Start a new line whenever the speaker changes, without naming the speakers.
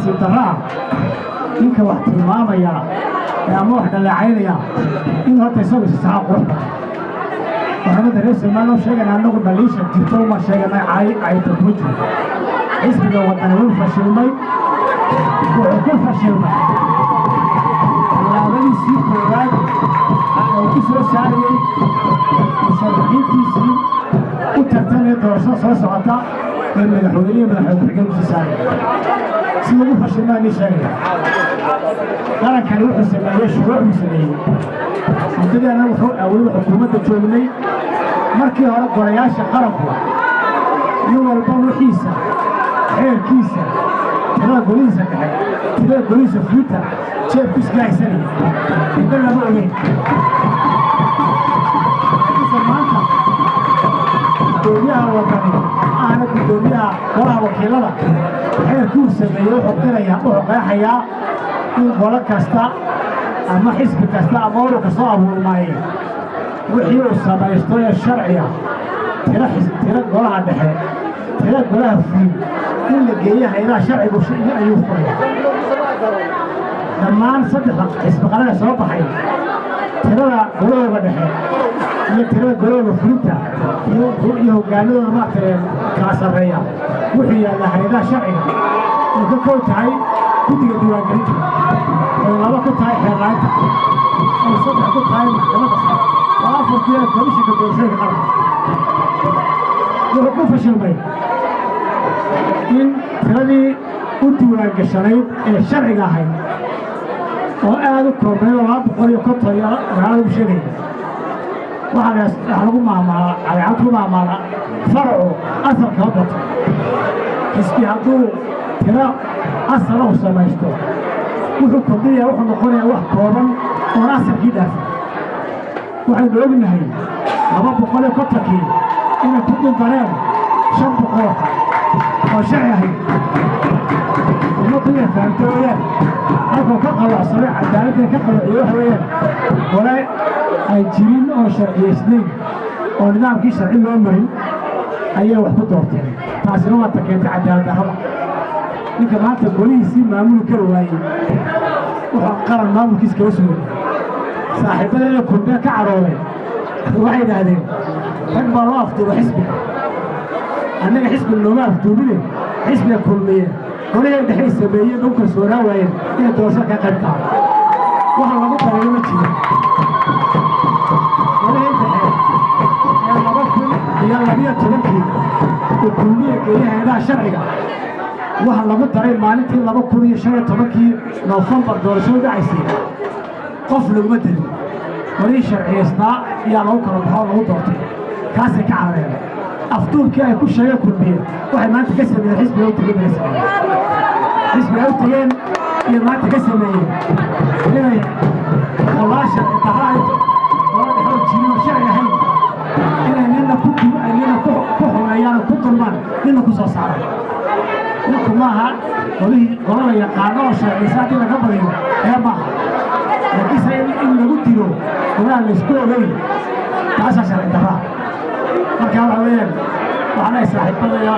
nasiib darraa ninka wax tilmaamaya ama wax dhaleecaynaya in horta isagu isaxaa qurux badan waxaanada reer Soomaaliya sheegana anagu dhaliisha jirto uma sheegana ay dadweyne xisbiga wadani wuu fashilmay wuxuu ku fashilmay labadii sii koowaad oo ku soo saarayay musharaxiintiisii u tartamay doorashada soo socota ee madaxweynaha ku saaray si ugu fashilmay ni sheegay qarankan wuxuu sameeyay shuruuc muslimiin muddadana wuxuu awooday xukuumadda joognay markii hore golayaasha qaranku nin walba wixiisa xeerkiisa tirada golihiisa dhexe tirada golihiisa fuuta jeebkiisa gaaysanay inta lama ogeyn maanta gudoomiyaha wadani ahna gudoomiyaha golaha wakiilada xeerkuu sameeyey wuxuu qeexayaa in golo kasta ama xisbi kasta ama urur kastoo abuurmaayey wixii uu samaysto ee sharciga tira golaha dhexe tira golaha fuul in la geeyo hay'adaha sharcigu ayuu furay dhammaan saddexda xisbi qaranka soo baxay tirada golahooda dhexe iyo tirada golahooda fulinta iyo hoggaanadooda maaragtay kala sarreeya wuxuu yaallaa hay'adaha sharciga oo ka kow tahay guddiga diiwaangelinta oo laba ku tahay xeerlaanta oo saddex ku tahay maxkamadda sare oo afartiina komishinka doorashooyinka qaranka wuxuu ku fashilmay in tiradii u diiwaangashanayd ee sharciga ahayd oo aad u koobnayd oo 250 magaalada ugu sheegaya waxaa lagu maamulaa farcu asalka waddanka xisbi hadduu tiro asala u samaysto wuxuu kordhinayaa wuxuu noqonayaa wax kooban oon asalkii dhaafin waxaynu ognahay 250 inay ku dhuntareen 500 oo sharci ahayd ummaddu inay fahamto weeyaan halkuu ka qalacsanay cadaaladda ka qalociyo waxa weeyaan hore ay jirin oo sharciyaysnayn oo nidaamkii sharci loo marin ayay wax ku doorteen taasina waa keentay cadaalad darrada ninka maanta golihiisii maamuli kari waayey wuxuu qaran maamulkiisa kala sugay saaxiibadeeda kulmee ka caroodeen waxay yidhaahdeen rag baa loo afduuba xisbiga annaga xisbiga looma afduubine xisbiga kulmiye golihii dhexay sameeyeen u kalsoonaa waayeen inay doorashada ka qayb tahay waxa lagu dareemo ma jiro golihii dhexe ee 2012 uu kulmiye geeyay hay'adaha sharciga waxa lagu daray maalintii 2015 Noofambar doorashada dhacaysay qof laguma darin golihii sharciyeysnaa ayaa lagu kala baxo lagu doortay kaasay ka carareen afduubkii ay ku sheegeen kulmiye waxay maanta ka sameeyeen xisbiga u tegeen iyo maanta ka sameeyeen inay qolaasha daraaid oo dhexoo jirin oo sharci ahayn inay nina ku xumeeyaan ku dulmaan nina ku soo saaraan ninku maaha golada yaqaano oo sharciyeysa haddii laga badiyo ee maaha laakiinse in lagu dilo golaha laysku ogeyn taasaa sharci darraa markaa waxa weeyaan waxaa la saaxiibadaya